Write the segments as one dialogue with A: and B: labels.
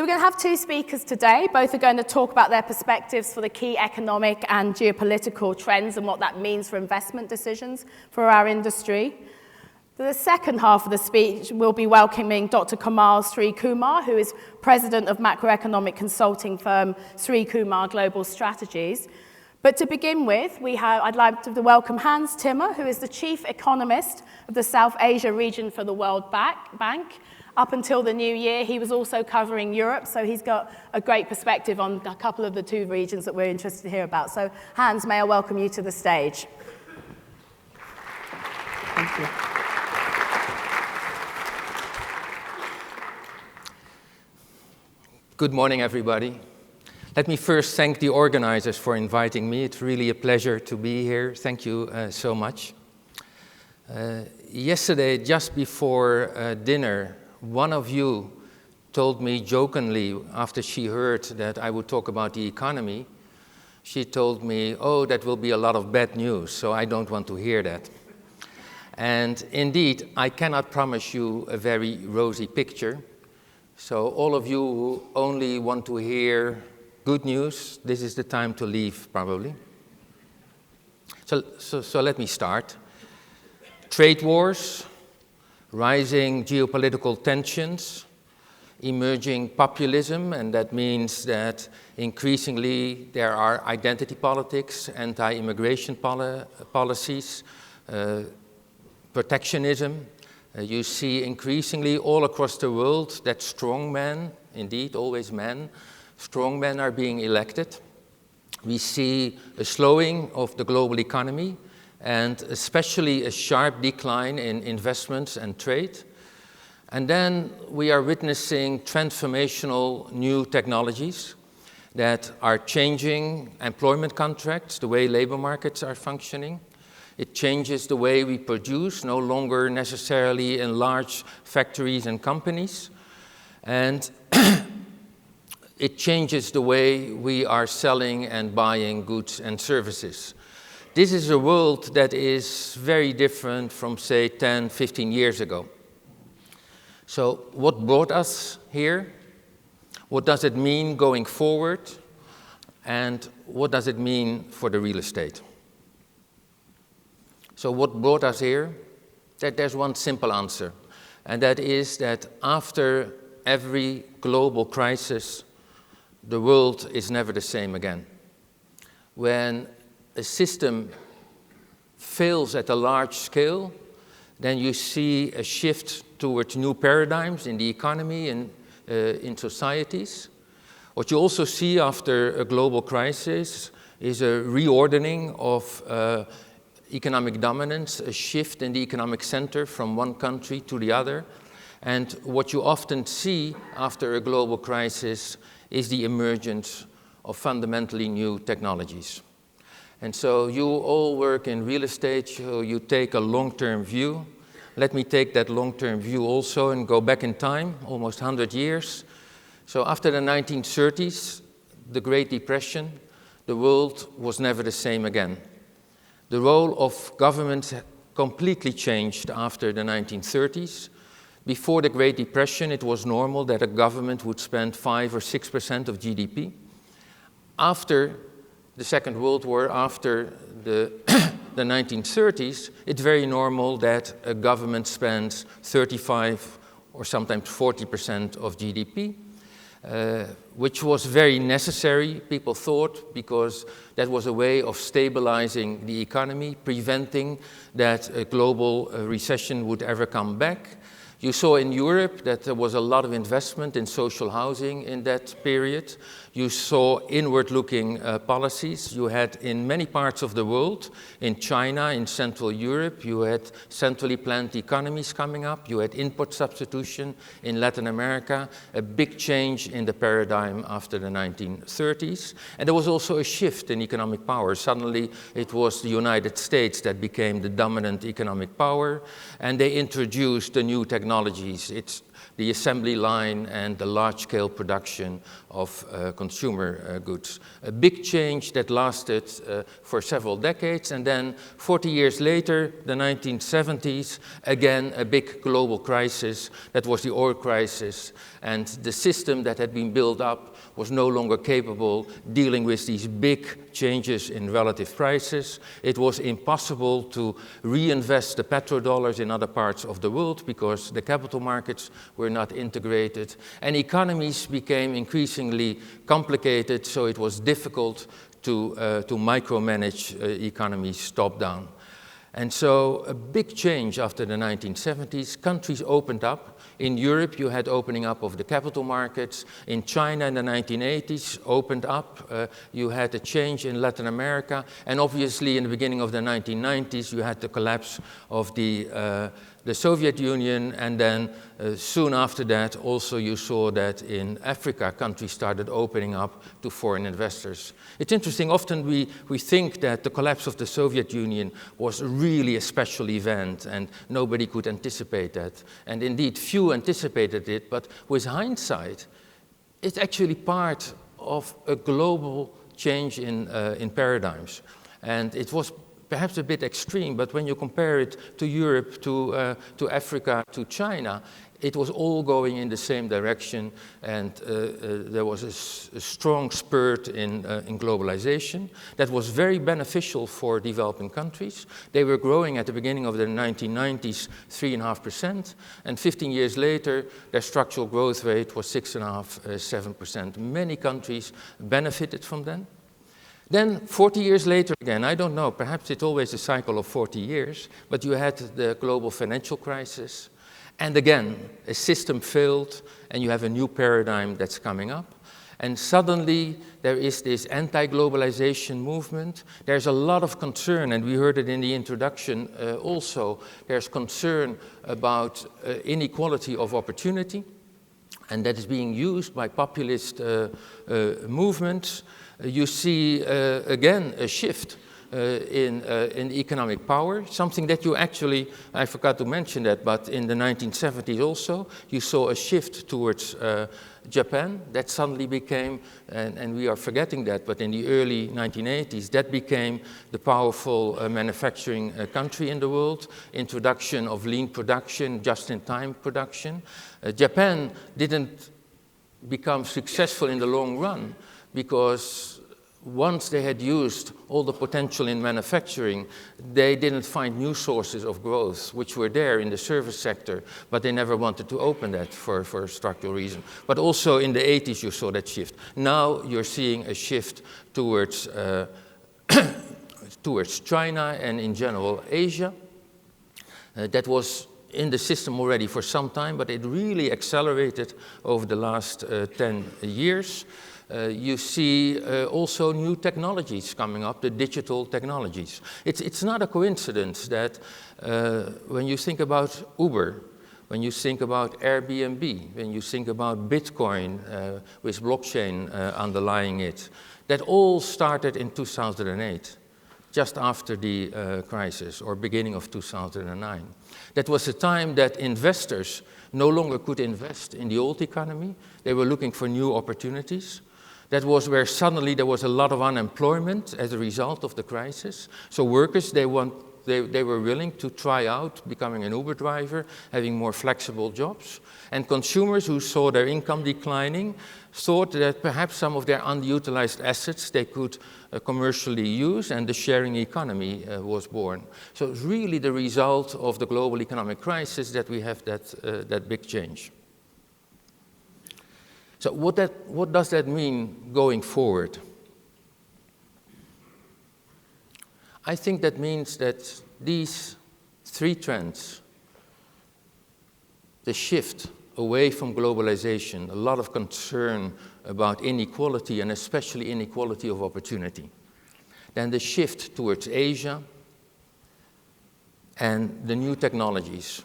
A: we're going to have two speakers today. Both are going to talk about their perspectives for the key economic and geopolitical trends and what that means for investment decisions for our industry. The second half of the speech will be welcoming Dr. Kamal Sri Kumar, who is president of macroeconomic consulting firm Sri Kumar Global Strategies. But to begin with, I'd like to welcome Hans Timmer, who is the chief economist of the South Asia region for the World Bank. Up until the new year, he was also covering Europe, so he's got a great perspective on a couple of the two regions that we're interested to hear about. So, Hans, may I welcome you to the stage? Thank you.
B: Good morning, everybody. Let me first thank the organizers for inviting me. It's really a pleasure to be here. Thank you so much. Yesterday, just before dinner, one of you told me jokingly, after she heard that I would talk about the economy, she told me, oh, that will be a lot of bad news, so I don't want to hear that. And indeed, I cannot promise you a very rosy picture. So all of you who only want to hear good news, this is the time to leave, probably. So let me start. Trade wars, rising geopolitical tensions, emerging populism, and that means that increasingly there are identity politics, anti-immigration policies, protectionism. You see increasingly all across the world that strong men, indeed always men, strong men are being elected. We see a slowing of the global economy, and especially a sharp decline in investments and trade. And then we are witnessing transformational new technologies that are changing employment contracts, the way labor markets are functioning. It changes the way we produce, no longer necessarily in large factories and companies. And it changes the way we are selling and buying goods and services. This is a world that is very different from, say, 10, 15 years ago. So what brought us here? What does it mean going forward? And what does it mean for the real estate? So what brought us here? There's one simple answer, and that is that after every global crisis, the world is never the same again. When a system fails at a large scale, then you see a shift towards new paradigms in the economy and in societies. What you also see after a global crisis is a reordering of economic dominance, a shift in the economic center from one country to the other. And what you often see after a global crisis is the emergence of fundamentally new technologies. And so you all work in real estate, so you take a long-term view. Let me take that long-term view also and go back in time, almost 100 years. So after the 1930s, the Great Depression, the world was never the same again. The role of government completely changed after the 1930s. Before the Great Depression, it was normal that a government would spend 5 or 6% of GDP. After the Second World War, after the 1930s, it's very normal that a government spends 35 or sometimes 40% of GDP, which was very necessary, people thought, because that was a way of stabilizing the economy, preventing that a global recession would ever come back. You saw in Europe that there was a lot of investment in social housing in that period. You saw inward-looking policies. You had in many parts of the world, in China, in Central Europe, you had centrally planned economies coming up. You had import substitution in Latin America, a big change in the paradigm after the 1930s. And there was also a shift in economic power. Suddenly, it was the United States that became the dominant economic power, and they introduced the new technologies. It's the assembly line and the large-scale production of consumer goods. A big change that lasted for several decades, and then 40 years later, the 1970s, again a big global crisis. That was the oil crisis, and the system that had been built up was no longer capable dealing with these big changes in relative prices. It was impossible to reinvest the petrodollars in other parts of the world because the capital markets were not integrated, and economies became increasingly complicated, so it was difficult to micromanage economies top-down. And so a big change after the 1970s, countries opened up. In Europe, you had opening up of the capital markets. In China in the 1980s, opened up. You had a change in Latin America. And obviously, in the beginning of the 1990s, you had the collapse of the Soviet Union. And then soon after that, also you saw that in Africa, countries started opening up to foreign investors. It's interesting, often we think that the collapse of the Soviet Union was really a special event and nobody could anticipate that. And indeed, few anticipated it, but with hindsight, it's actually part of a global change in paradigms. And it was perhaps a bit extreme, but when you compare it to Europe, to Africa, to China, it was all going in the same direction, and there was a strong spurt in globalization that was very beneficial for developing countries. They were growing at the beginning of the 1990s 3.5%, and 15 years later, their structural growth rate was 6.5%, 7%. Many countries benefited from that. Then 40 years later again, I don't know, perhaps it's always a cycle of 40 years, but you had the global financial crisis. And again, a system failed, and you have a new paradigm that's coming up. And suddenly, there is this anti-globalization movement. There's a lot of concern, and we heard it in the introduction also. There's concern about inequality of opportunity, and that is being used by populist movements. You see, again, a shift in economic power, something that you actually, I forgot to mention that, but in the 1970s also, you saw a shift towards Japan. That suddenly became, and we are forgetting that, but in the early 1980s, that became the powerful manufacturing country in the world, introduction of lean production, just-in-time production. Japan didn't become successful in the long run, because once they had used all the potential in manufacturing, they didn't find new sources of growth, which were there in the service sector, but they never wanted to open that for a structural reason. But also in the 80s, you saw that shift. Now you're seeing a shift towards, towards China and in general Asia. That was in the system already for some time, but it really accelerated over the last 10 years. You see also new technologies coming up, the digital technologies. It's not a coincidence that when you think about Uber, when you think about Airbnb, when you think about Bitcoin with blockchain underlying it, that all started in 2008, just after the crisis, or beginning of 2009. That was the time that investors no longer could invest in the old economy. They were looking for new opportunities. That was where suddenly there was a lot of unemployment as a result of the crisis. So workers, they were willing to try out becoming an Uber driver, having more flexible jobs. And consumers who saw their income declining thought that perhaps some of their underutilized assets they could commercially use, and the sharing economy was born. So it's really the result of the global economic crisis that we have that big change. So what does that mean going forward? I think that means that these three trends, the shift away from globalization, a lot of concern about inequality, and especially inequality of opportunity. Then the shift towards Asia and the new technologies.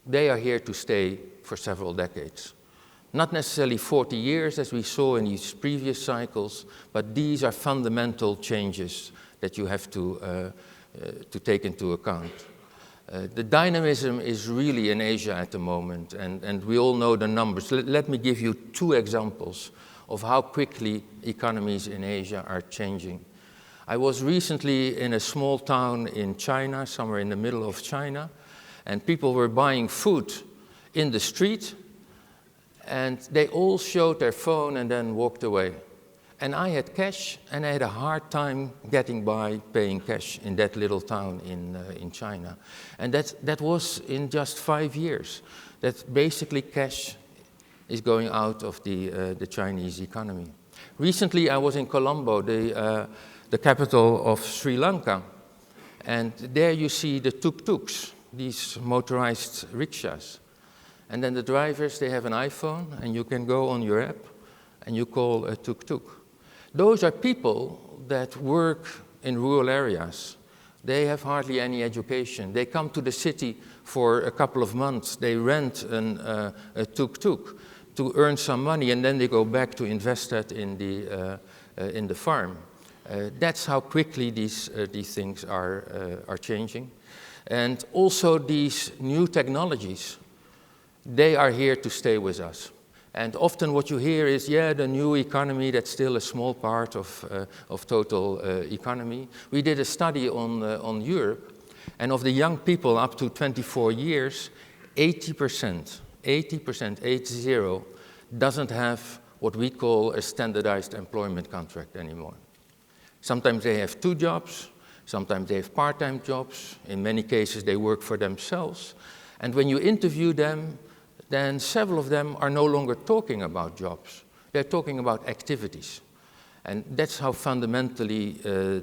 B: They are here to stay for several decades. Not necessarily 40 years as we saw in these previous cycles, but these are fundamental changes that you have to take into account. The dynamism is really in Asia at the moment, and we all know the numbers. Let me give you 2 examples of how quickly economies in Asia are changing. I was recently in a small town in China, somewhere in the middle of China, and people were buying food in the street, and they all showed their phone and then walked away. And I had cash, and I had a hard time getting by paying cash in that little town in China. And that was in just 5 years. That basically cash is going out of the Chinese economy. Recently, I was in Colombo, the capital of Sri Lanka, and there you see the tuk-tuks, these motorized rickshaws. And then the drivers, they have an iPhone, and you can go on your app, and you call a tuk-tuk. Those are people that work in rural areas. They have hardly any education. They come to the city for a couple of months. They rent a tuk-tuk to earn some money, and then they go back to invest that in the farm. That's how quickly these things are changing. And also these new technologies, they are here to stay with us. And often what you hear is, yeah, the new economy, that's still a small part of total economy. We did a study on Europe, and of the young people up to 24 years, 80%, 80, doesn't have what we call a standardized employment contract anymore. Sometimes they have 2 jobs, sometimes they have part-time jobs. In many cases, they work for themselves. And when you interview them, then several of them are no longer talking about jobs. They're talking about activities. And that's how fundamentally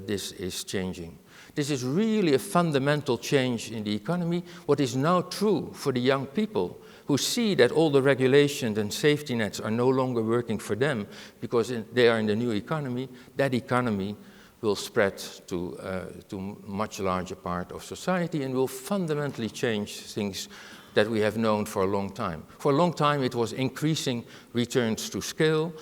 B: this is changing. This is really a fundamental change in the economy. What is now true for the young people who see that all the regulations and safety nets are no longer working for them because they are in the new economy, that economy will spread to much larger part of society and will fundamentally change things that we have known for a long time. For a long time, it was increasing returns to scale.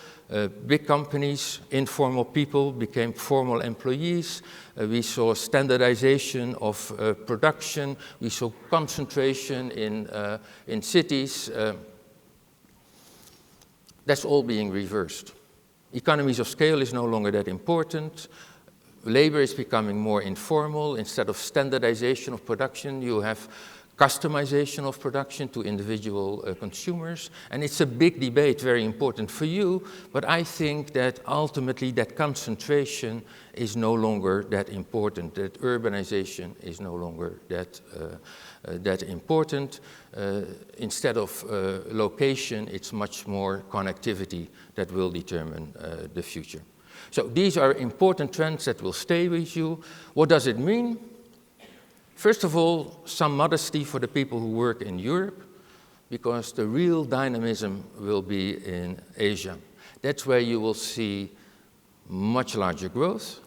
B: Big companies, informal people became formal employees. We saw standardization of production. We saw concentration in cities. That's all being reversed. Economies of scale is no longer that important. Labor is becoming more informal. Instead of standardization of production, you have customization of production to individual consumers. And it's a big debate, very important for you, but I think that ultimately that concentration is no longer that important, that urbanization is no longer that important. Instead of location, it's much more connectivity that will determine the future. So these are important trends that will stay with you. What does it mean? First of all, some modesty for the people who work in Europe, because the real dynamism will be in Asia. That's where you will see much larger growth.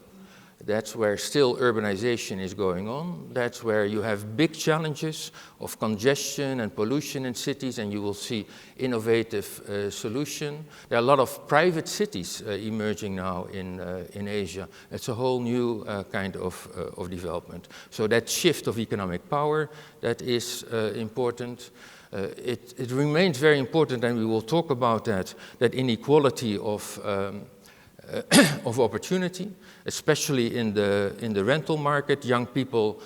B: That's where still urbanization is going on. That's where you have big challenges of congestion and pollution in cities, and you will see innovative solution. There are a lot of private cities emerging now in Asia. It's a whole new kind of development. So that shift of economic power, that is important. It remains very important, and we will talk about that inequality of opportunity, especially in the rental market. Young people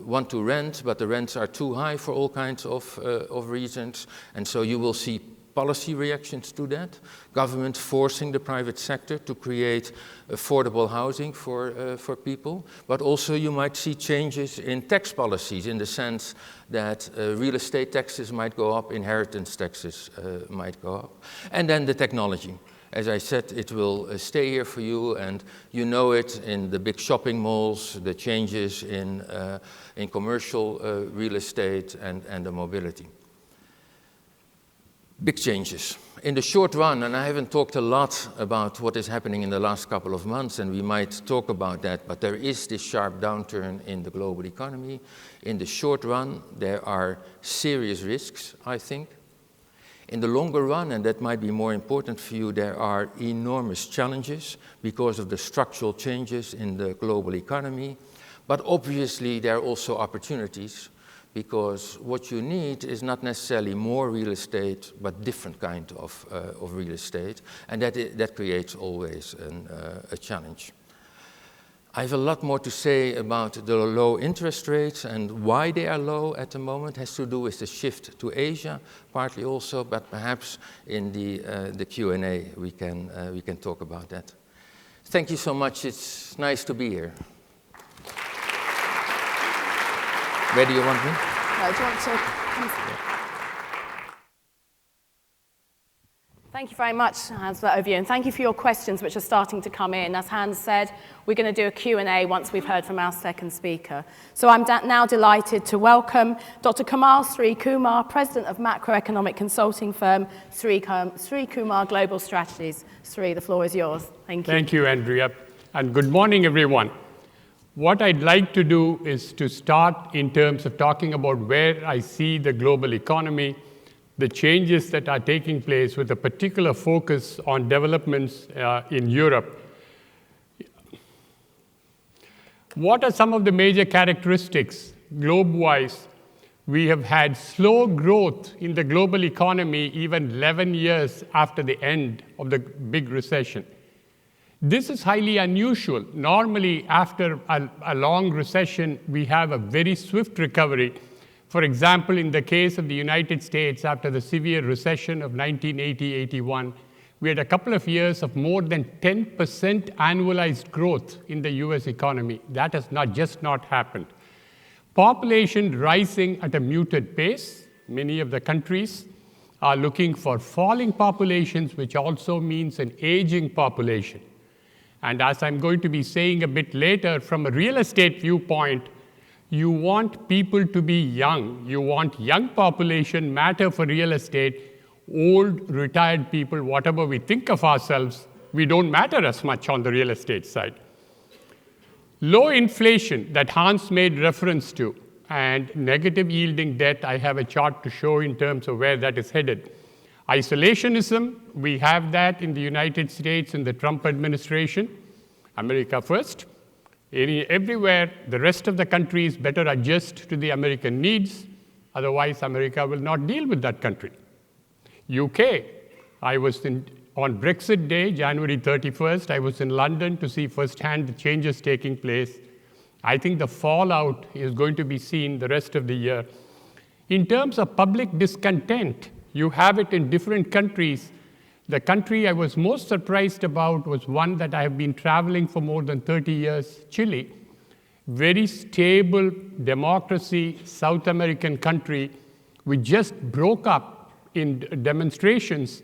B: want to rent, but the rents are too high for all kinds of reasons. And so you will see policy reactions to that. Government forcing the private sector to create affordable housing for people. But also you might see changes in tax policies in the sense that real estate taxes might go up, inheritance taxes might go up. And then the technology. As I said, it will stay here for you, and you know it in the big shopping malls, the changes in commercial real estate and the mobility. Big changes. In the short run, and I haven't talked a lot about what is happening in the last couple of months, and we might talk about that, but there is this sharp downturn in the global economy. In the short run, there are serious risks, I think. In the longer run, and that might be more important for you, there are enormous challenges because of the structural changes in the global economy. But obviously, there are also opportunities, because what you need is not necessarily more real estate, but different kind of real estate, and that creates always a challenge. I have a lot more to say about the low interest rates and why they are low at the moment. It has to do with the shift to Asia, partly also, but perhaps in the Q&A we can talk about that. Thank you so much. It's nice to be here. Where do you want me?
A: No, do you want to come? Thank you very much, Hans, for that overview, and thank you for your questions, which are starting to come in. As Hans said, we're going to do a Q&A once we've heard from our second speaker. So I'm now delighted to welcome Dr. Kamal Sri Kumar, President of macroeconomic consulting firm Sri Kumar Global Strategies. Sri, the floor is yours. Thank you.
C: Thank you, Andrea, and good morning, everyone. What I'd like to do is to start in terms of talking about where I see the global economy, the changes that are taking place with a particular focus on developments in Europe. What are some of the major characteristics globe-wise? We have had slow growth in the global economy even 11 years after the end of the big recession. This is highly unusual. Normally, after a long recession, we have a very swift recovery. For example, in the case of the United States, after the severe recession of 1980-81, we had a couple of years of more than 10% annualized growth in the US economy. That has not happened. Population rising at a muted pace. Many of the countries are looking for falling populations, which also means an aging population. And as I'm going to be saying a bit later, from a real estate viewpoint, you want people to be young. You want young population matter for real estate. Old, retired people, whatever we think of ourselves, we don't matter as much on the real estate side. Low inflation that Hans made reference to, and negative yielding debt, I have a chart to show in terms of where that is headed. Isolationism, we have that in the United States in the Trump administration. America first. Everywhere, the rest of the countries better adjust to the American needs. Otherwise, America will not deal with that country. UK, I was on Brexit Day, January 31st, I was in London to see firsthand the changes taking place. I think the fallout is going to be seen the rest of the year. In terms of public discontent, you have it in different countries. The country I was most surprised about was one that I have been traveling for more than 30 years, Chile. Very stable democracy, South American country. We just broke up in demonstrations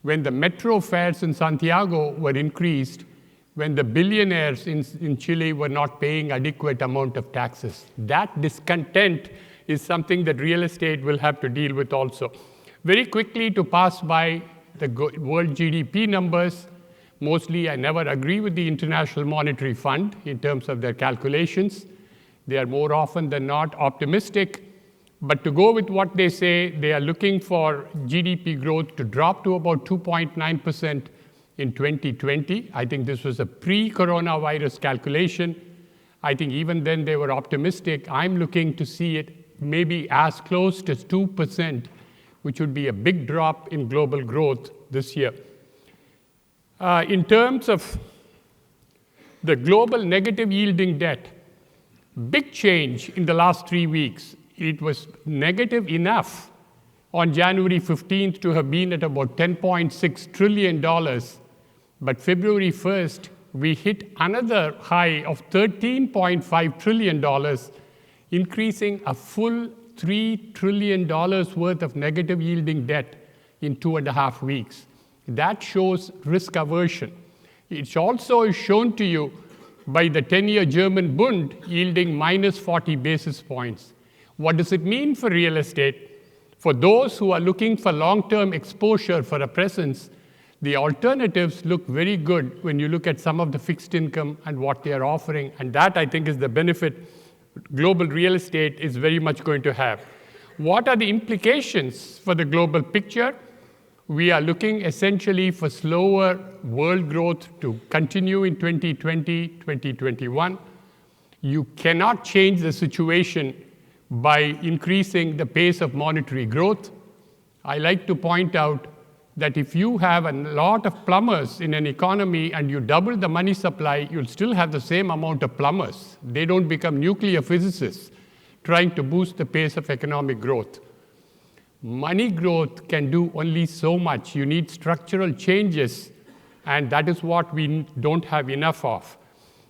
C: when the metro fares in Santiago were increased, when the billionaires in Chile were not paying adequate amount of taxes. That discontent is something that real estate will have to deal with also. Very quickly to pass by the world GDP numbers, mostly I never agree with the International Monetary Fund in terms of their calculations. They are more often than not optimistic. But to go with what they say, they are looking for GDP growth to drop to about 2.9% in 2020. I think this was a pre-coronavirus calculation. I think even then they were optimistic. I'm looking to see it maybe as close to 2%, which would be a big drop in global growth this year. In terms of the global negative yielding debt, big change in the last 3 weeks. It was negative enough on January 15th to have been at about $10.6 trillion. But February 1st, we hit another high of $13.5 trillion, increasing a full $3 trillion worth of negative yielding debt in 2.5 weeks. That shows risk aversion. It also is shown to you by the 10-year German Bund yielding minus 40 basis points. What does it mean for real estate? For those who are looking for long-term exposure for a presence, the alternatives look very good when you look at some of the fixed income and what they are offering, and that I think is the benefit global real estate is very much going to have. What are the implications for the global picture? We are looking essentially for slower world growth to continue in 2020, 2021. You cannot change the situation by increasing the pace of monetary growth. I like to point out that if you have a lot of plumbers in an economy and you double the money supply, you'll still have the same amount of plumbers. They don't become nuclear physicists trying to boost the pace of economic growth. Money growth can do only so much. You need structural changes, and that is what we don't have enough of.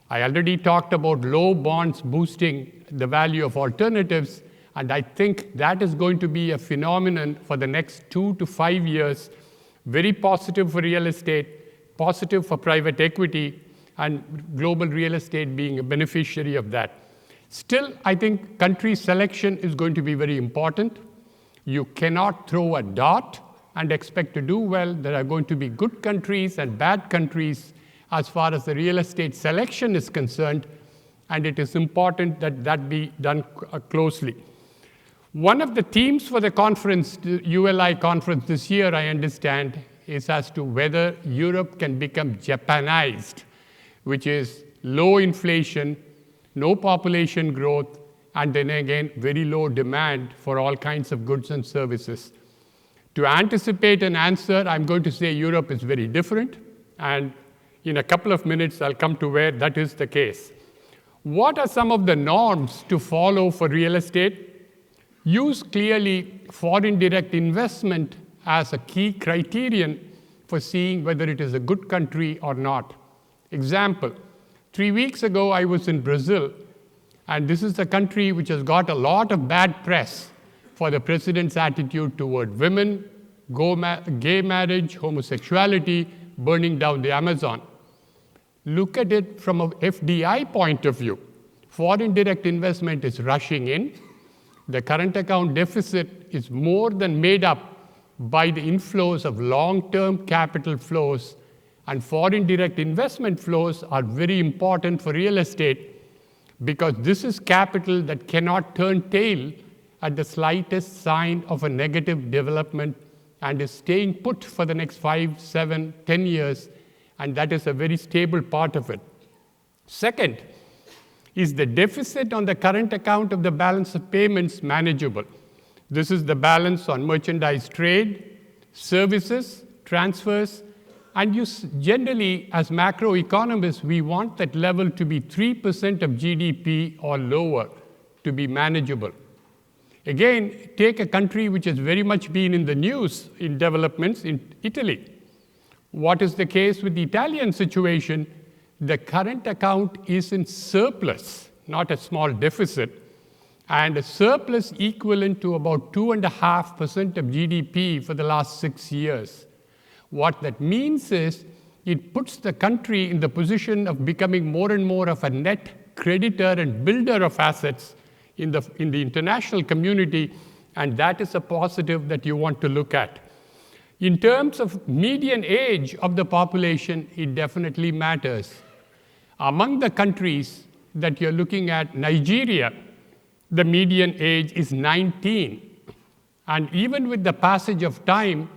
C: I already talked about low bonds boosting the value of alternatives, and I think that is going to be a phenomenon for the next 2 to 5 years. Very positive for real estate, positive for private equity, and global real estate being a beneficiary of that. Still, I think country selection is going to be very important. You cannot throw a dot and expect to do well. There are going to be good countries and bad countries as far as the real estate selection is concerned, and it is important that that be done closely. One of the themes for the conference, the ULI conference this year, I understand, is as to whether Europe can become Japanized, which is low inflation, no population growth, and then again, very low demand for all kinds of goods and services. To anticipate an answer, I'm going to say Europe is very different, and in a couple of minutes, I'll come to where that is the case. What are some of the norms to follow for real estate? Use clearly foreign direct investment as a key criterion for seeing whether it is a good country or not. Example, 3 weeks ago, I was in Brazil, and this is a country which has got a lot of bad press for the president's attitude toward women, gay marriage, homosexuality, burning down the Amazon. Look at it from a FDI point of view. Foreign direct investment is rushing in. The current account deficit is more than made up by the inflows of long-term capital flows, and foreign direct investment flows are very important for real estate because this is capital that cannot turn tail at the slightest sign of a negative development and is staying put for the next 5, 7, 10 years, and that is a very stable part of it. Second, is the deficit on the current account of the balance of payments manageable? This is the balance on merchandise trade, services, transfers, and generally, as macroeconomists, we want that level to be 3% of GDP or lower to be manageable. Again, take a country which has very much been in the news in developments in Italy. What is the case with the Italian situation? The current account is in surplus, not a small deficit, and a surplus equivalent to about 2.5% of GDP for the last 6 years. What that means is it puts the country in the position of becoming more and more of a net creditor and builder of assets in the international community, and that is a positive that you want to look at. In terms of median age of the population, it definitely matters. Among the countries that you're looking at, Nigeria, the median age is 19. And even with the passage of time,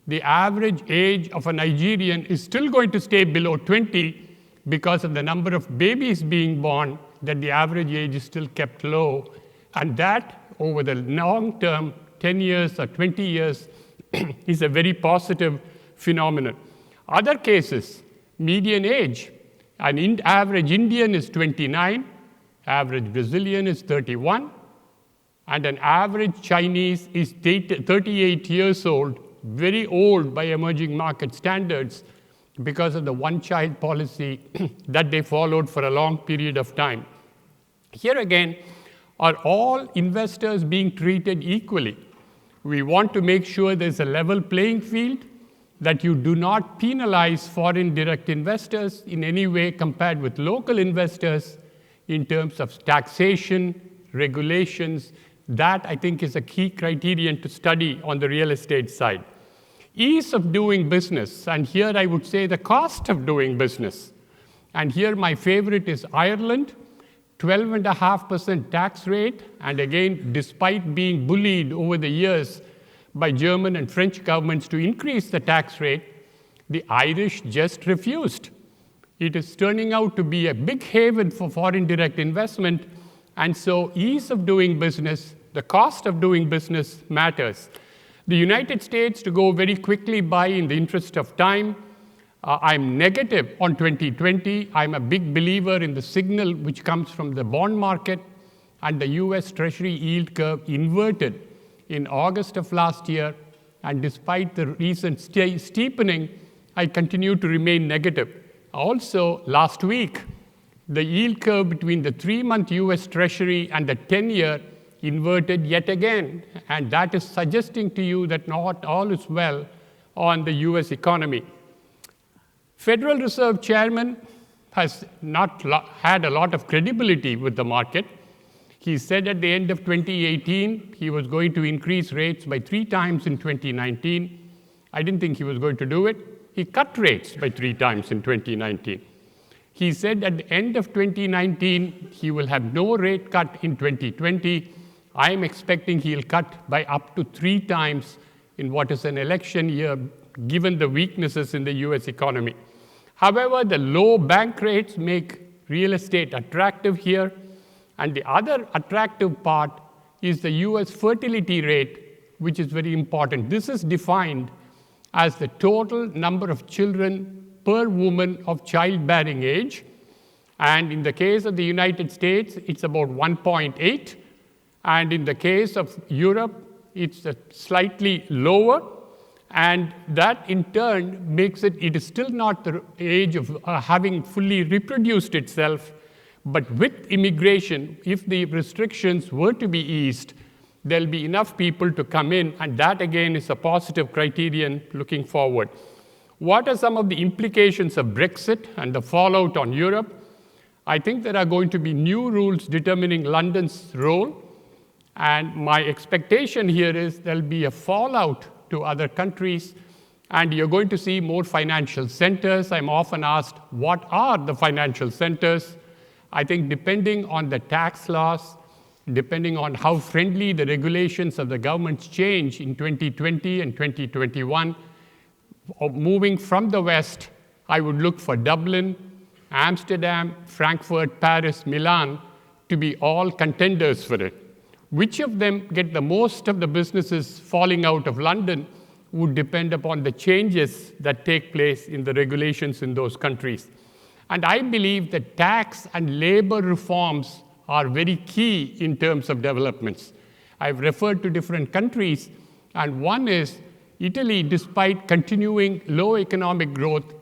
C: the average age of a Nigerian is still going to stay below 20 because of the number of babies being born, that the average age is still kept low. And that, over the long term, 10 years or 20 years, is a very positive phenomenon. Other cases, median age, an average Indian is 29, average Brazilian is 31, and an average Chinese is 38 years old, very old by emerging market standards because of the one-child policy that they followed for a long period of time. Here again, are all investors being treated equally? We want to make sure there's a level playing field, that you do not penalize foreign direct investors in any way compared with local investors in terms of taxation, regulations. That, I think, is a key criterion to study on the real estate side. Ease of doing business, and here I would say the cost of doing business. And here my favorite is Ireland, 12.5% tax rate, and again, despite being bullied over the years by German and French governments to increase the tax rate, the Irish just refused. it is turning out to be a big haven for foreign direct investment, and so ease of doing business, the cost of doing business matters. The United States, to go very quickly by in the interest of time, I'm negative on 2020. I'm a big believer in the signal which comes from the bond market, and the US Treasury yield curve inverted in August of last year, and despite the recent steepening, I continue to remain negative. Also, last week, the yield curve between the 3-month US Treasury and the 10-year inverted yet again, and that is suggesting to you that not all is well on the US economy. Federal Reserve Chairman has not had a lot of credibility with the market. He said at the end of 2018 he was going to increase rates by 3 times in 2019. I didn't think he was going to do it. He cut rates by 3 times in 2019. He said at the end of 2019 he will have no rate cut in 2020. I am expecting he'll cut by up to 3 times in what is an election year, given the weaknesses in the US economy. However, the low bank rates make real estate attractive here, and the other attractive part is the US fertility rate, which is very important. This is defined as the total number of children per woman of childbearing age. And in the case of the United States, it's about 1.8. And in the case of Europe, it's slightly lower. And that in turn makes it is still not the age of having fully reproduced itself. But with immigration, if the restrictions were to be eased, there'll be enough people to come in, and that again is a positive criterion looking forward. What are some of the implications of Brexit and the fallout on Europe? I think there are going to be new rules determining London's role, and my expectation here is there'll be a fallout to other countries, and you're going to see more financial centers. I'm often asked, what are the financial centers? I think depending on the tax laws, depending on how friendly the regulations of the governments change in 2020 and 2021, moving from the West, I would look for Dublin, Amsterdam, Frankfurt, Paris, Milan to be all contenders for it. Which of them get the most of the businesses falling out of London would depend upon the changes that take place in the regulations in those countries. And I believe that tax and labor reforms are very key in terms of developments. I've referred to different countries, and one is Italy, despite continuing low economic growth,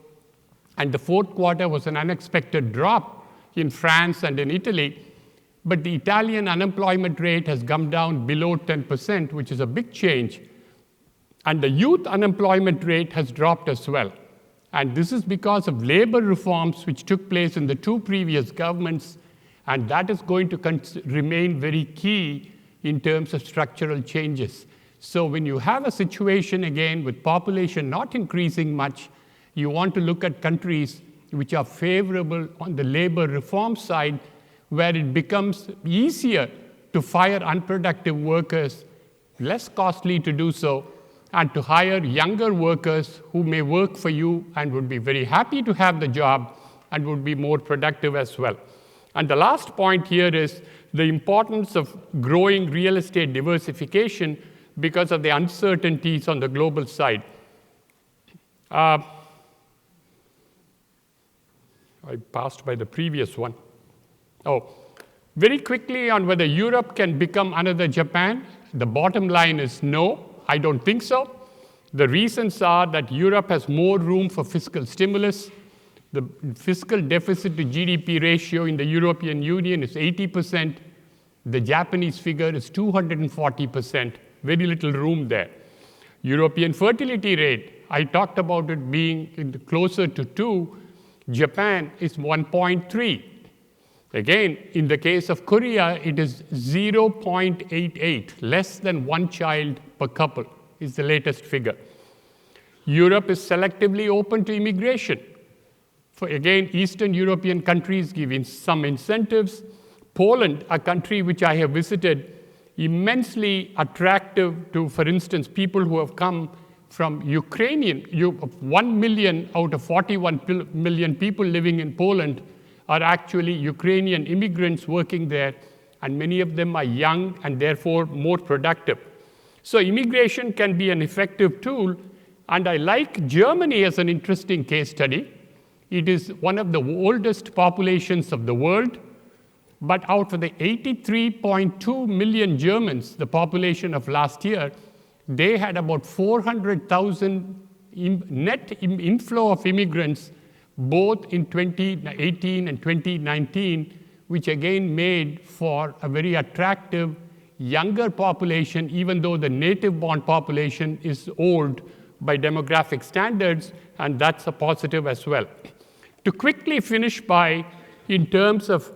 C: and the fourth quarter was an unexpected drop in France and in Italy, but the Italian unemployment rate has come down below 10%, which is a big change. And the youth unemployment rate has dropped as well. And this is because of labor reforms which took place in the 2 previous governments, and that is going to remain very key in terms of structural changes. So when you have a situation, again, with population not increasing much, you want to look at countries which are favorable on the labor reform side, where it becomes easier to fire unproductive workers, less costly to do so, and to hire younger workers who may work for you and would be very happy to have the job and would be more productive as well. And the last point here is the importance of growing real estate diversification because of the uncertainties on the global side. I passed by the previous one. Very quickly on whether Europe can become another Japan, the bottom line is no, I don't think so. The reasons are that Europe has more room for fiscal stimulus. The fiscal deficit to GDP ratio in the European Union is 80%. The Japanese figure is 240%. Very little room there. European fertility rate, I talked about it being closer to 2. Japan is 1.3. Again, in the case of Korea, it is 0.88, less than 1 child per couple is the latest figure. Europe is selectively open to immigration. For again, Eastern European countries giving some incentives. Poland, a country which I have visited, immensely attractive to, for instance, people who have come from 1 million out of 41 million people living in Poland are actually Ukrainian immigrants working there, and many of them are young and therefore more productive. So immigration can be an effective tool, and I like Germany as an interesting case study. It is one of the oldest populations of the world, but out of the 83.2 million Germans, the population of last year, they had about 400,000 net inflow of immigrants, both in 2018 and 2019, which again made for a very attractive younger population, even though the native-born population is old by demographic standards, and that's a positive as well. To quickly finish by, in terms of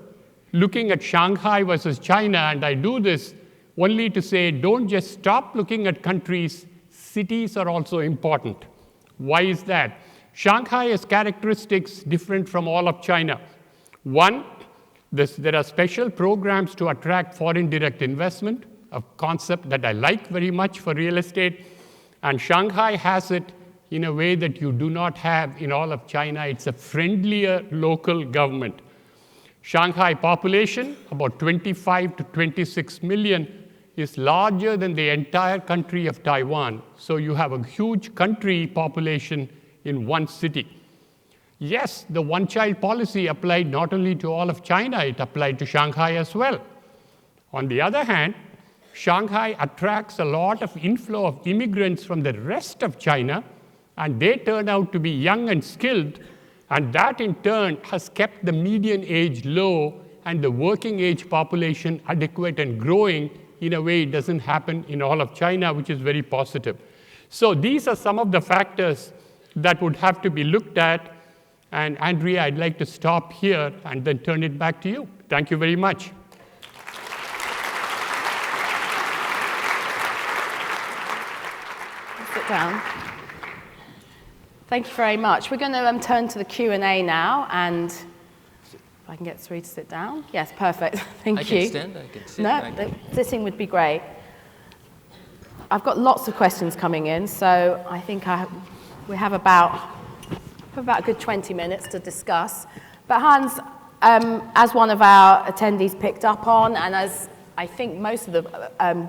C: looking at Shanghai versus China, and I do this only to say, don't just stop looking at countries, cities are also important. Why is that? Shanghai has characteristics different from all of China. One, there are special programs to attract foreign direct investment, a concept that I like very much for real estate, and Shanghai has it in a way that you do not have in all of China. It's a friendlier local government. Shanghai population, about 25 to 26 million, is larger than the entire country of Taiwan. So you have a huge country population in one city. Yes, the one-child policy applied not only to all of China, it applied to Shanghai as well. On the other hand, Shanghai attracts a lot of inflow of immigrants from the rest of China, and they turn out to be young and skilled, and that in turn has kept the median age low and the working age population adequate and growing in a way it doesn't happen in all of China, which is very positive. So these are some of the factors that would have to be looked at. And Andrea, I'd like to stop here and then turn it back to you. Thank you very much.
A: Sit down. Thank you very much. We're going to turn to the Q&A now, and if I can get three to sit down. Yes, perfect. Thank you.
B: I can stand, I can sit.
A: No, sitting would be great. I've got lots of questions coming in, so I think we have about a good 20 minutes to discuss. But Hans, as one of our attendees picked up on, and as I think most of the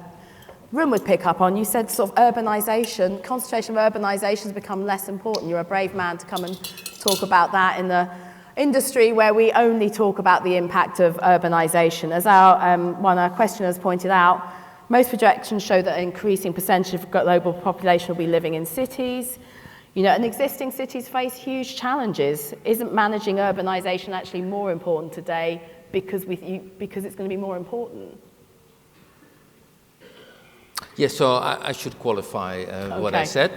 A: room would pick up on, you said sort of urbanization, concentration of urbanization has become less important. You're a brave man to come and talk about that in the industry where we only talk about the impact of urbanization. As one of our questioners pointed out, most projections show that an increasing percentage of global population will be living in cities. You know, and existing cities face huge challenges. Isn't managing urbanization actually more important today because it's going to be more important?
B: Yes, so I should qualify what I said.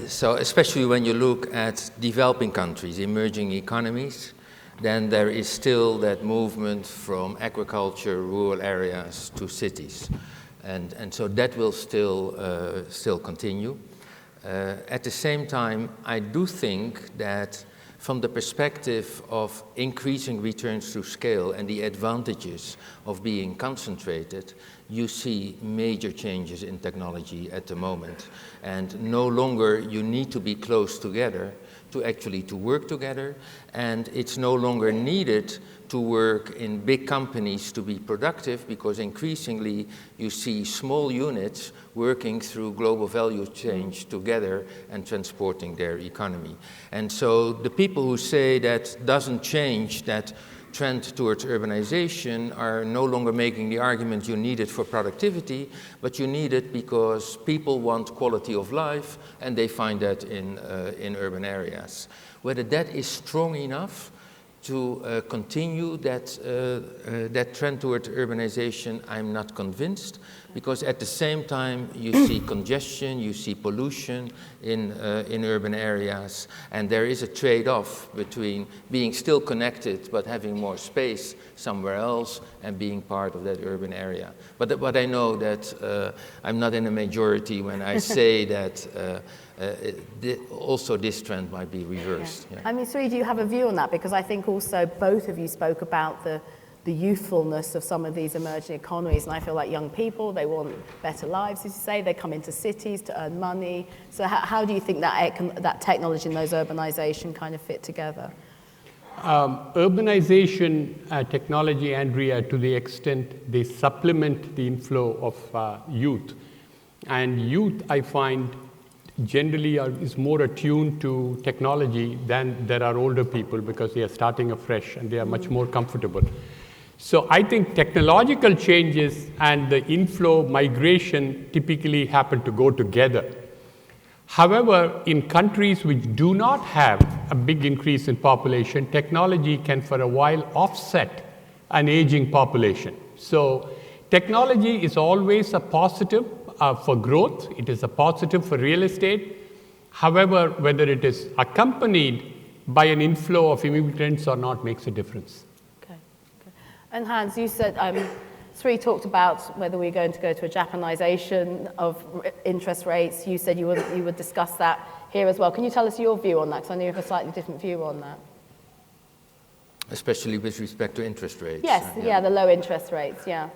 B: So especially when you look at developing countries, emerging economies, then there is still that movement from agriculture, rural areas to cities. And so that will still continue. At the same time, I do think that from the perspective of increasing returns to scale and the advantages of being concentrated, you see major changes in technology at the moment. And no longer you need to be close together to work together, and it's no longer needed to work in big companies to be productive, because increasingly you see small units working through global value change together and transporting their economy. And so the people who say that doesn't change that trend towards urbanization are no longer making the argument you need it for productivity, but you need it because people want quality of life, and they find that in urban areas. Whether that is strong enough to continue that trend toward urbanization, I'm not convinced, because at the same time you see congestion, you see pollution in urban areas, and there is a trade-off between being still connected but having more space somewhere else and being part of that urban area. But I know that I'm not in a majority when I say that also this trend might be reversed.
A: Yeah.
B: Yeah.
A: I mean, Sri, do you have a view on that? Because I think also both of you spoke about the the youthfulness of some of these emerging economies. And I feel like young people, they want better lives, as you say. They come into cities to earn money. So how do you think that technology and those urbanization kind of fit together?
C: Urbanization technology, Andrea, to the extent they supplement the inflow of youth. And youth, I find, generally is more attuned to technology than there are older people because they are starting afresh and they are much more comfortable. So I think technological changes and the inflow migration typically happen to go together. However, in countries which do not have a big increase in population, technology can for a while offset an aging population. So technology is always a positive for growth. It is a positive for real estate. However, whether it is accompanied by an inflow of immigrants or not makes a difference.
A: Okay. And Hans, you said, Sri talked about whether we're going to go to a Japanization of interest rates. You said you would discuss that here as well. Can you tell us your view on that? Because I know you have a slightly different view on that.
B: Especially with respect to interest rates.
A: Yes, yeah, the low interest rates, yeah.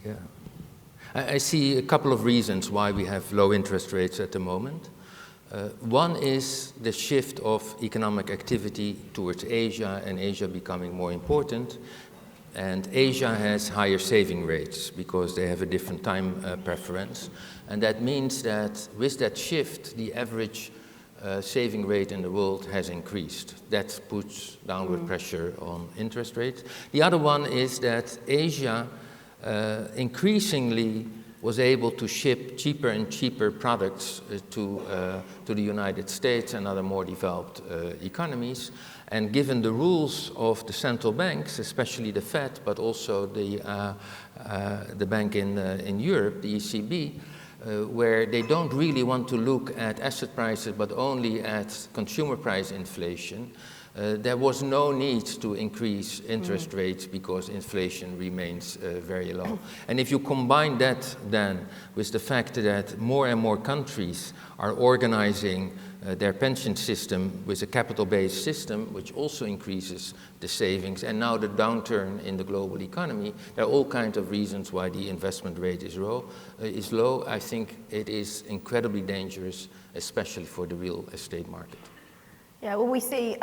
B: Yeah. I see a couple of reasons why we have low interest rates at the moment. One is the shift of economic activity towards Asia and Asia becoming more important. And Asia has higher saving rates because they have a different time preference. And that means that with that shift, the average saving rate in the world has increased. That puts downward pressure on interest rates. The other one is that Asia increasingly was able to ship cheaper and cheaper products to the United States and other more developed economies. And given the rules of the central banks, especially the Fed, but also the bank in Europe, the ECB, where they don't really want to look at asset prices, but only at consumer price inflation, there was no need to increase interest rates because inflation remains very low. And if you combine that then with the fact that more and more countries are organizing their pension system with a capital-based system, which also increases the savings, and now the downturn in the global economy, there are all kinds of reasons why the investment rate is low. I think it is incredibly dangerous, especially for the real estate market.
A: Yeah, well, we see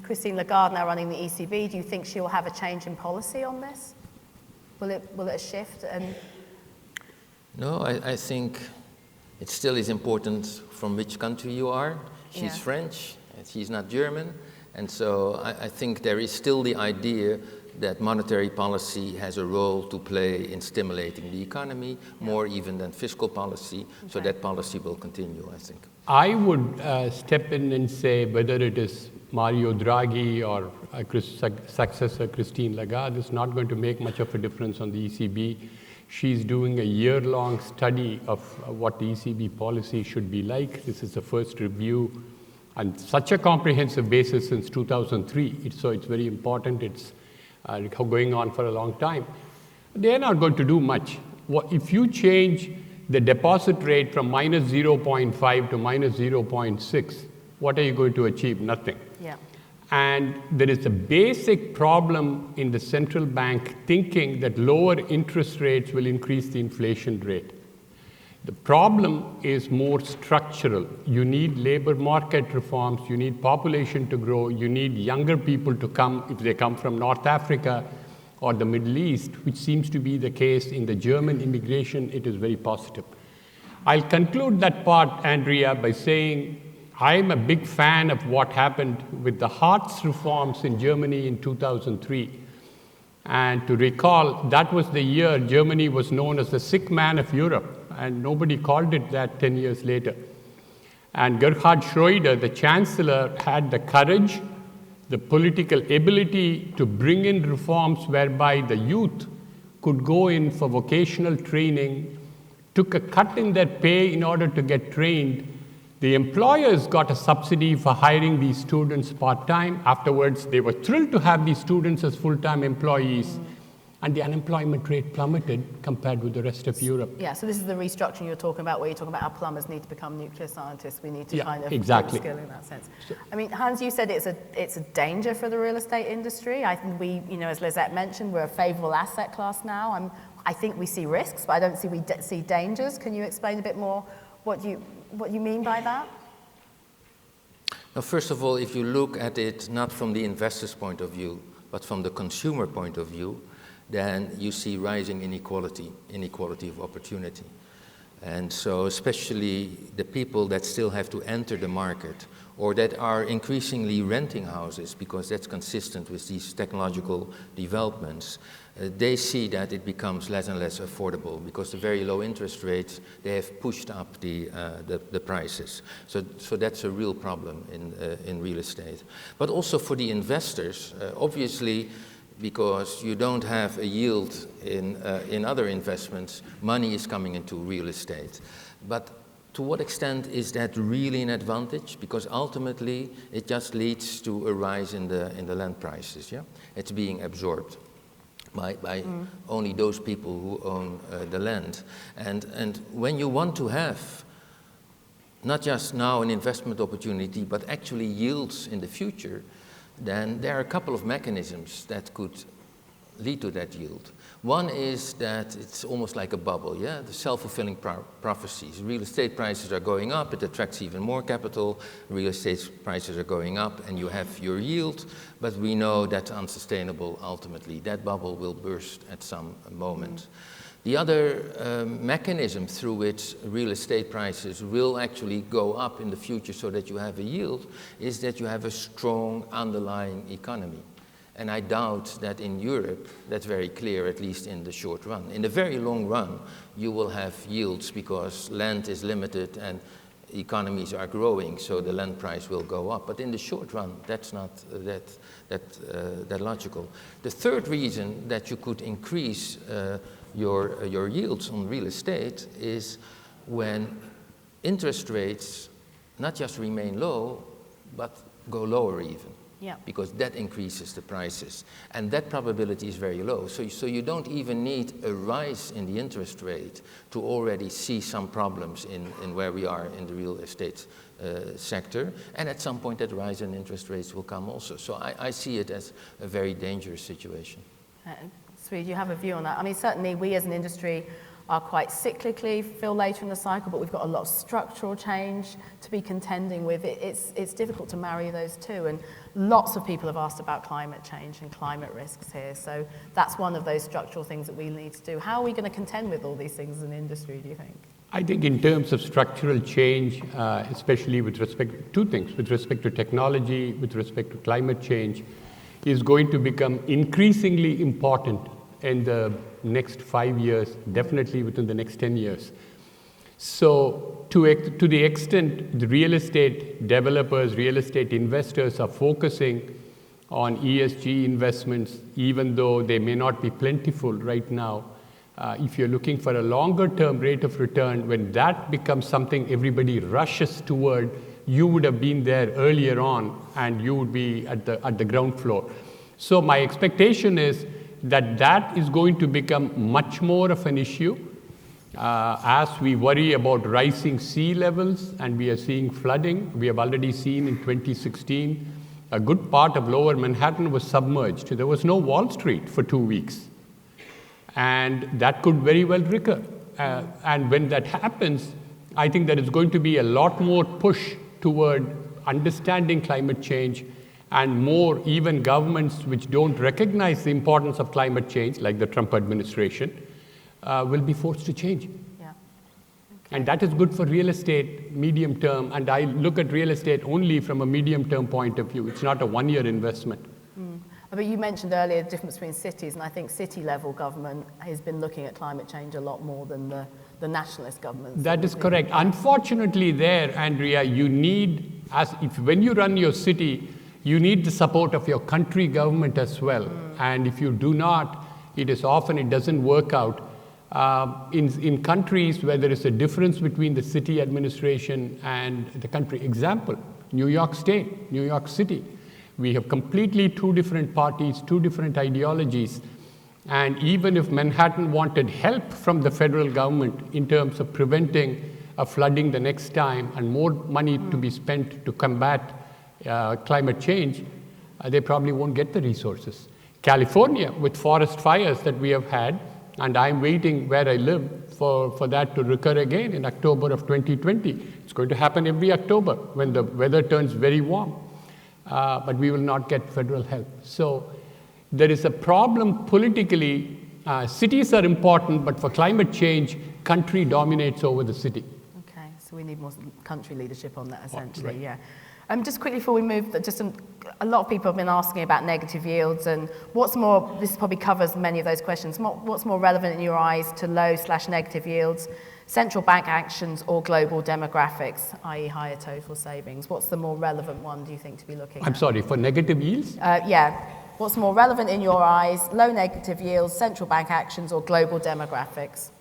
A: Christine Lagarde now running the ECB. Do you think she will have a change in policy on this? Will it shift?
B: No, I think it still is important from which country you are. She's French, and she's not German. And so I think there is still the idea that monetary policy has a role to play in stimulating the economy, more even than fiscal policy. Okay. So that policy will continue, I think.
C: I would step in and say whether it is Mario Draghi or successor Christine Lagarde is not going to make much of a difference on the ECB. She's doing a year-long study of what the ECB policy should be like. This is the first review on such a comprehensive basis since 2003. So it's very important. It's going on for a long time. They're not going to do much. If you change the deposit rate from minus 0.5 to minus 0.6, what are you going to achieve? Nothing.
A: Yeah.
C: And there is a basic problem in the central bank thinking that lower interest rates will increase the inflation rate. The problem is more structural. You need labor market reforms, you need population to grow, you need younger people to come if they come from North Africa or the Middle East, which seems to be the case in the German immigration. It is very positive. I'll conclude that part, Andrea, by saying I'm a big fan of what happened with the Hartz reforms in Germany in 2003. And to recall, that was the year Germany was known as the sick man of Europe, and nobody called it that 10 years later. And Gerhard Schröder, the chancellor, had the courage, the political ability to bring in reforms whereby the youth could go in for vocational training, took a cut in their pay in order to get trained. The employers got a subsidy for hiring these students part-time. Afterwards, they were thrilled to have these students as full-time employees. and the unemployment rate plummeted compared with the rest of Europe.
A: Yeah, so this is the restructuring you're talking about, where you're talking about our plumbers need to become nuclear scientists. We need to kind of
C: exactly.
A: skill in that sense. I mean, Hans, you said it's a danger for the real estate industry. I think we, as Lisette mentioned, we're a favourable asset class now. I think we see risks, but I don't see see dangers. Can you explain a bit more what you mean by that?
B: Now, first of all, if you look at it not from the investor's point of view, but from the consumer point of view, then you see rising inequality of opportunity. And so especially the people that still have to enter the market or that are increasingly renting houses, because that's consistent with these technological developments, they see that it becomes less and less affordable because the very low interest rates, they have pushed up the prices. So that's a real problem in real estate. But also for the investors, obviously, because you don't have a yield in other investments, money is coming into real estate. But to what extent is that really an advantage? Because ultimately, it just leads to a rise in the land prices. Yeah, it's being absorbed by only those people who own the land. And when you want to have not just now an investment opportunity, but actually yields in the future, then there are a couple of mechanisms that could lead to that yield. One is that it's almost like a bubble, yeah? The self-fulfilling prophecies. Real estate prices are going up, it attracts even more capital. Real estate prices are going up and you have your yield, but we know that's unsustainable ultimately. That bubble will burst at some moment. The other mechanism through which real estate prices will actually go up in the future so that you have a yield is that you have a strong underlying economy. And I doubt that in Europe that's very clear, at least in the short run. In the very long run, you will have yields because land is limited and economies are growing, so the land price will go up. But in the short run, that's not that logical. The third reason that you could increase your yields on real estate is when interest rates not just remain low, but go lower even.
A: Yeah.
B: Because that increases the prices. And that probability is very low. So you don't even need a rise in the interest rate to already see some problems in where we are in the real estate sector. And at some point that rise in interest rates will come also. So I see it as a very dangerous situation.
A: Sri, do you have a view on that? I mean, certainly we as an industry are quite cyclically, feel later in the cycle, but we've got a lot of structural change to be contending with. It's difficult to marry those two, and lots of people have asked about climate change and climate risks here, so that's one of those structural things that we need to do. How are we going to contend with all these things as an industry, do you think?
C: I think in terms of structural change, especially with respect to two things, with respect to technology, with respect to climate change, is going to become increasingly important in the next 5 years, definitely within the next 10 years. So to the extent the real estate developers, real estate investors are focusing on ESG investments, even though they may not be plentiful right now, if you're looking for a longer term rate of return, when that becomes something everybody rushes toward, you would have been there earlier on and you would be at the ground floor. So my expectation is that is going to become much more of an issue as we worry about rising sea levels and we are seeing flooding. We have already seen in 2016 a good part of lower Manhattan was submerged. There was no Wall Street for 2 weeks. And that could very well recur. And when that happens, I think there is going to be a lot more push toward understanding climate change, and more even governments which don't recognize the importance of climate change, like the Trump administration, will be forced to change.
A: Yeah. Okay.
C: And that is good for real estate medium term, and I look at real estate only from a medium term point of view. It's not a one-year investment.
A: But you mentioned earlier the difference between cities, and I think city-level government has been looking at climate change a lot more than the nationalist governments.
C: That is correct. Unfortunately there, Andrea, you need, when you run your city, you need the support of your country government as well. And if you do not, it doesn't work out. In countries where there is a difference between the city administration and the country, example, New York State, New York City, we have completely two different parties, two different ideologies. And even if Manhattan wanted help from the federal government in terms of preventing a flooding the next time and more money to be spent to combat climate change, they probably won't get the resources. California, with forest fires that we have had, and I'm waiting where I live for that to recur again in October of 2020. It's going to happen every October when the weather turns very warm, but we will not get federal help. So there is a problem politically. Cities are important, but for climate change, country dominates over the city.
A: Okay, so we need more country leadership on that, essentially,
C: right.
A: yeah. Just quickly before we move, a lot of people have been asking about negative yields and what's more, this probably covers many of those questions, what's more relevant in your eyes to low/negative yields, central bank actions or global demographics, i.e. higher total savings? What's the more relevant one, do you think, to be looking at?
C: I'm sorry, for negative yields?
A: Yeah. What's more relevant in your eyes, low negative yields, central bank actions or global demographics?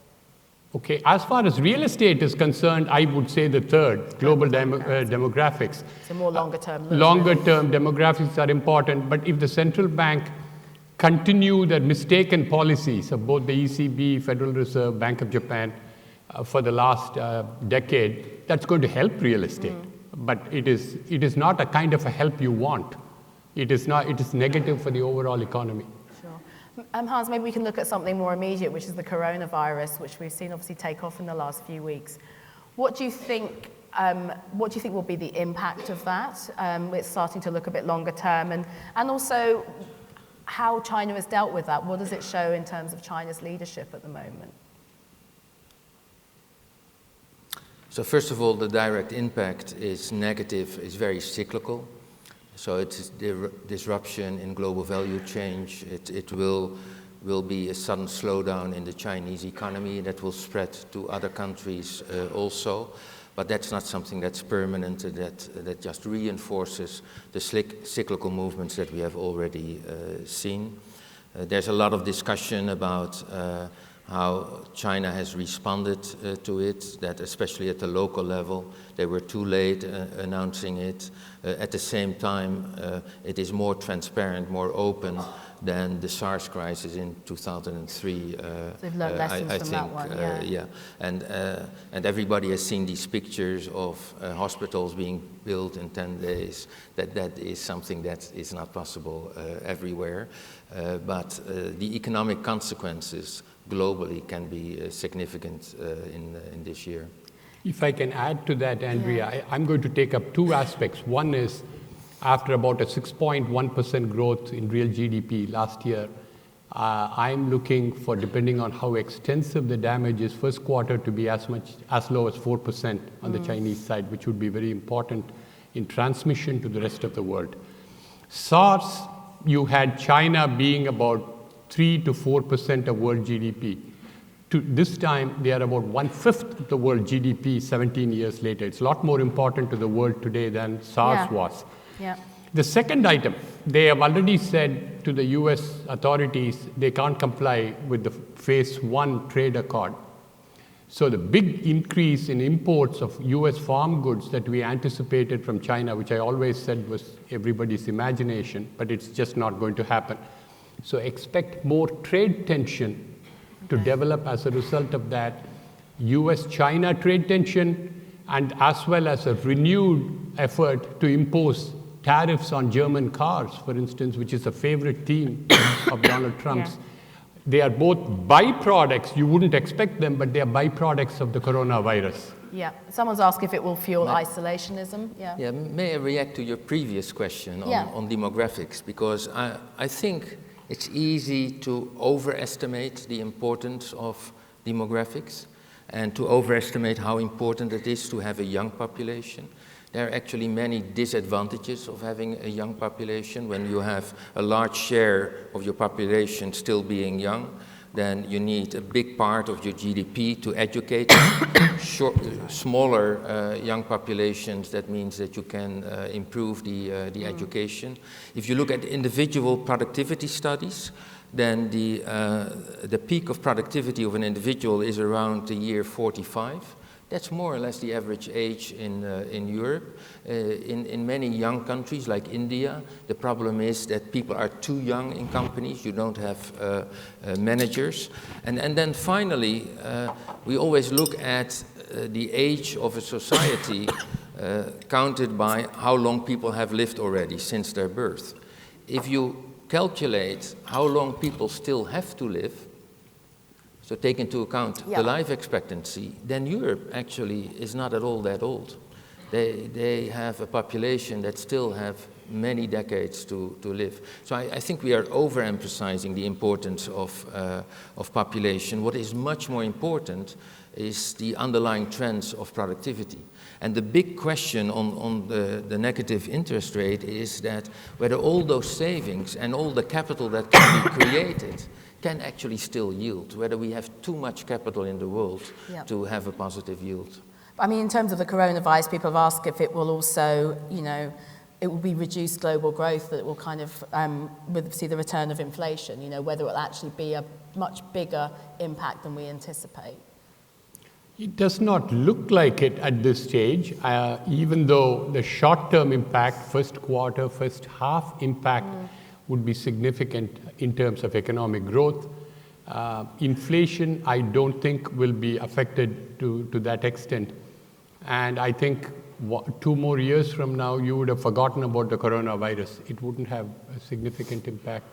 C: Okay, as far as real estate is concerned, I would say the third, global demographics.
A: So more longer term.
C: Longer term demographics are important, but if the central bank continue their mistaken policies of both the ECB, Federal Reserve, Bank of Japan for the last decade, that's going to help real estate. But it is not a kind of a help you want. It is negative for the overall economy.
A: Hans, maybe we can look at something more immediate, which is the coronavirus, which we've seen obviously take off in the last few weeks. What do you think will be the impact of that? It's starting to look a bit longer term, and also how China has dealt with that. What does it show in terms of China's leadership at the moment?
B: So first of all, the direct impact is negative, is very cyclical. So it's disruption in global value change. It will be a sudden slowdown in the Chinese economy that will spread to other countries also. But that's not something that's permanent, that just reinforces the cyclical movements that we have already seen. There's a lot of discussion about how China has responded to it, that especially at the local level, they were too late announcing it. At the same time, it is more transparent, more open than the SARS crisis in 2003.
A: They've learned lessons
B: I
A: from
B: think,
A: that one,
B: yeah. And everybody has seen these pictures of hospitals being built in 10 days. That is something that is not possible everywhere. But the economic consequences globally can be significant in this year.
C: If I can add to that, Andrea, I'm going to take up two aspects. One is, after about a 6.1% growth in real GDP last year, I'm looking for, depending on how extensive the damage is, first quarter to be as low as 4% on the Chinese side, which would be very important in transmission to the rest of the world. SARS, you had China being about 3 to 4% of world GDP. To this time, they are about 1/5 of the world GDP 17 years later. It's a lot more important to the world today than SARS was.
A: Yeah.
C: The second item, they have already said to the US authorities they can't comply with the phase 1 trade accord. So the big increase in imports of US farm goods that we anticipated from China, which I always said was everybody's imagination, but it's just not going to happen. So expect more trade tension to develop as a result of that. US-China trade tension, and as well as a renewed effort to impose tariffs on German cars, for instance, which is a favorite theme of Donald Trump's. Yeah. They are both byproducts. You wouldn't expect them, but they are byproducts of the coronavirus.
A: Yeah. Someone's asked if it will fuel isolationism. Yeah.
B: May I react to your previous question on demographics? Because I think it's easy to overestimate the importance of demographics and to overestimate how important it is to have a young population. There are actually many disadvantages of having a young population. When you have a large share of your population still being young, then you need a big part of your GDP to educate smaller young populations. That means that you can improve the education. If you look at individual productivity studies, then the peak of productivity of an individual is around the year 45. That's more or less the average age in Europe. In many young countries like India, the problem is that people are too young in companies. You don't have managers. And then finally, we always look at the age of a society counted by how long people have lived already since their birth. If you calculate how long people still have to live, so take into account the life expectancy, then Europe actually is not at all that old. They have a population that still have many decades to live. So I think we are overemphasizing the importance of population. What is much more important is the underlying trends of productivity. And the big question on the negative interest rate is that whether all those savings and all the capital that can be created can actually still yield, whether we have too much capital in the world to have a positive yield.
A: I mean, in terms of the coronavirus, people have asked if it will also, it will be reduced global growth, that it will kind of see the return of inflation, whether it will actually be a much bigger impact than we anticipate.
C: It does not look like it at this stage, even though the short-term impact, first quarter, first half impact would be significant in terms of economic growth. Inflation, I don't think will be affected to that extent. And I think 2 more years from now, you would have forgotten about the coronavirus. It wouldn't have a significant impact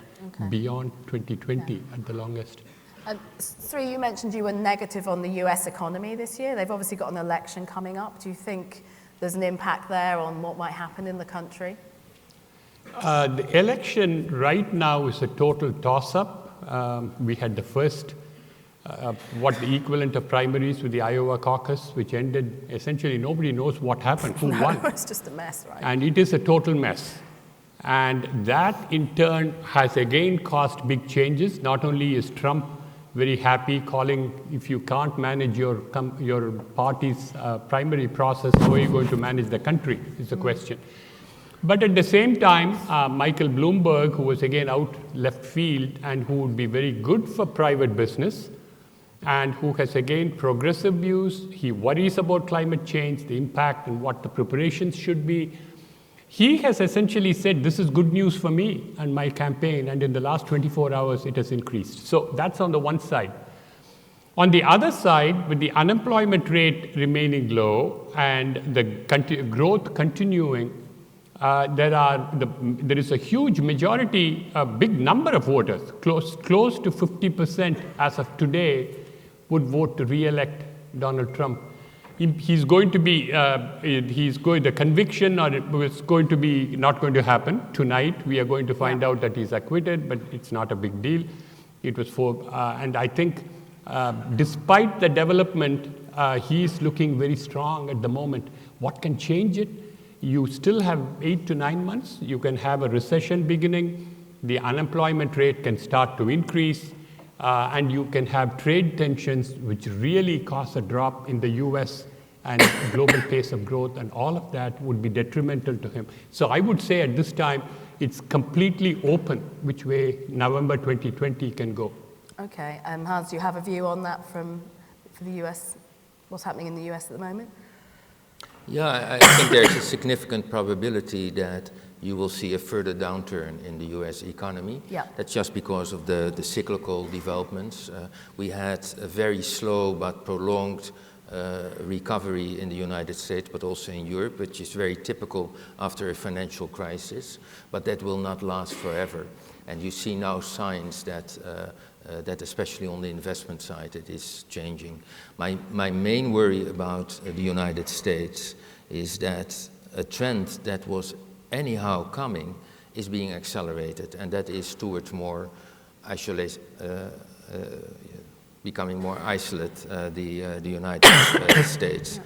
C: beyond 2020 at the longest.
A: Sri, you mentioned you were negative on the US economy this year. They've obviously got an election coming up. Do you think there's an impact there on what might happen in the country?
C: The election right now is a total toss-up. We had the first, the equivalent of primaries with the Iowa caucus, which ended, essentially nobody knows what happened, who won.
A: It's just a mess, right?
C: And it is a total mess. And that in turn has again caused big changes. Not only is Trump very happy calling, if you can't manage your party's primary process, how are you going to manage the country is the question. But at the same time, Michael Bloomberg, who was again out left field and who would be very good for private business and who has again progressive views, he worries about climate change, the impact and what the preparations should be. He has essentially said, this is good news for me and my campaign, and in the last 24 hours it has increased. So that's on the one side. On the other side, with the unemployment rate remaining low and the growth continuing, there is a huge majority, a big number of voters, close to 50% as of today, would vote to re-elect Donald Trump. He's going to be, the conviction is going to be not going to happen tonight. We are going to find out that he's acquitted, but it's not a big deal. It was and I think despite the development, he's looking very strong at the moment. What can change it? You still have 8 to 9 months. You can have a recession beginning. The unemployment rate can start to increase. And you can have trade tensions, which really cause a drop in the US and global pace of growth, and all of that would be detrimental to him. So I would say at this time, it's completely open which way November 2020 can go.
A: Okay, Hans, do you have a view on that for the US, what's happening in the US at the moment?
B: Yeah, I think there's a significant probability that you will see a further downturn in the US economy.
A: Yeah.
B: That's just because of the cyclical developments. We had a very slow but prolonged recovery in the United States, but also in Europe, which is very typical after a financial crisis, but that will not last forever. And you see now signs that especially on the investment side, it is changing. My main worry about the United States is that a trend that was anyhow coming is being accelerated, and that is towards more isolation, becoming more isolate, the United States.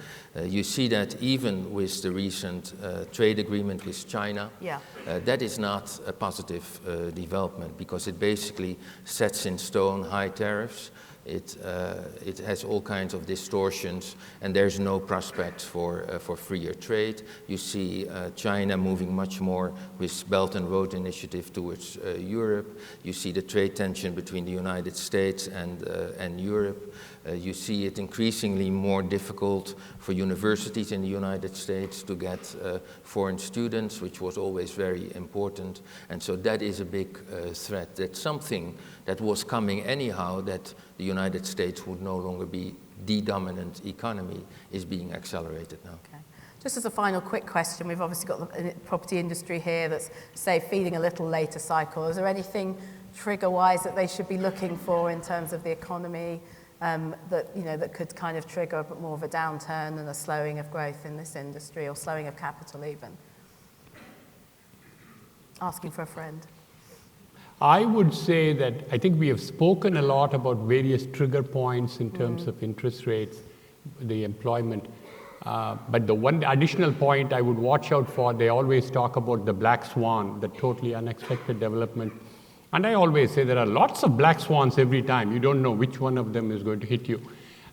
B: You see that even with the recent trade agreement with China, that is not a positive development, because it basically sets in stone high tariffs. it has all kinds of distortions, and there's no prospects for freer trade. You see China moving much more with Belt and Road Initiative towards Europe. You see the trade tension between the United States and Europe. You see it increasingly more difficult for universities in the United States to get foreign students, which was always very important. And so that is a big threat. That's something that was coming anyhow, that the United States would no longer be the dominant economy, is being accelerated now.
A: Okay. Just as a final quick question, we've obviously got the property industry here that's, say, feeding a little later cycle. Is there anything trigger-wise that they should be looking for in terms of the economy that could kind of trigger a bit more of a downturn and a slowing of growth in this industry, or slowing of capital even? Asking for a friend.
C: I would say that I think we have spoken a lot about various trigger points in terms of interest rates, the employment. But the one additional point I would watch out for, they always talk about the black swan, the totally unexpected development. And I always say there are lots of black swans every time. You don't know which one of them is going to hit you.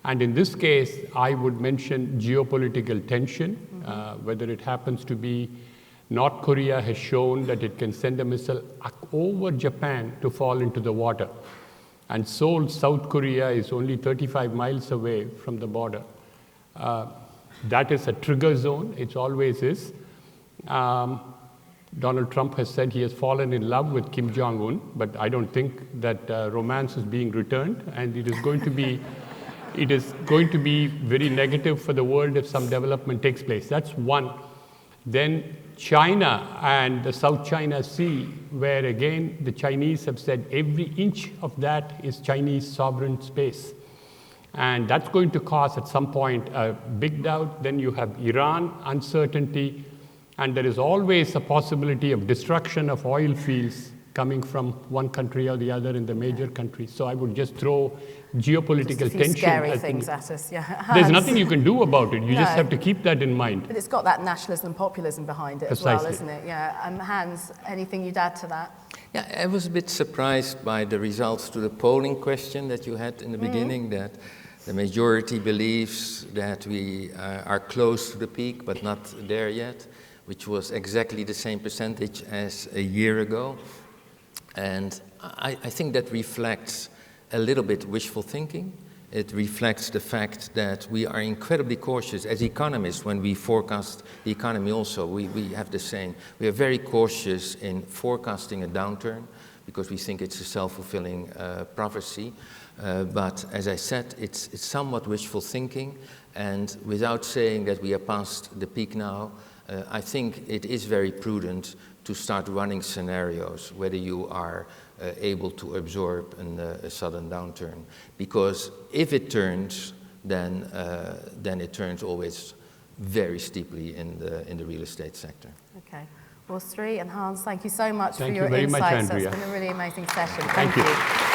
C: And in this case, I would mention geopolitical tension, whether it happens to be North Korea has shown that it can send a missile over Japan to fall into the water. And Seoul, South Korea is only 35 miles away from the border. That is a trigger zone. It always is. Donald Trump has said he has fallen in love with Kim Jong-un, but I don't think that romance is being returned, and it is going to be very negative for the world if some development takes place. That's one. Then China and the South China Sea, where again the Chinese have said every inch of that is Chinese sovereign space. And that's going to cause at some point a big doubt. Then you have Iran uncertainty, and there is always a possibility of destruction of oil fields coming from one country or the other in the major countries. So I would just throw geopolitical tension.
A: Scary things at us, yeah.
C: There's nothing you can do about it. You just have to keep that in mind.
A: But it's got that nationalism and populism behind it
C: Precisely.
A: as well, isn't it? Yeah. Hans, anything you'd add to that?
B: Yeah, I was a bit surprised by the results to the polling question that you had in the beginning, that the majority believes that we are close to the peak, but not there yet, which was exactly the same percentage as a year ago. And I think that reflects a little bit wishful thinking. It reflects the fact that we are incredibly cautious as economists when we forecast the economy also. We have the same. We are very cautious in forecasting a downturn because we think it's a self-fulfilling prophecy. But as I said, it's somewhat wishful thinking. And without saying that we are past the peak now, I think it is very prudent to start running scenarios, whether you are able to absorb a sudden downturn. Because if it turns, then it turns always very steeply in the real estate sector.
A: Okay. Well, Sri and Hans, thank you so much for your
C: Thank you very
A: insights.
C: much, Andrea.
A: It's been a really amazing session.
C: Thank you.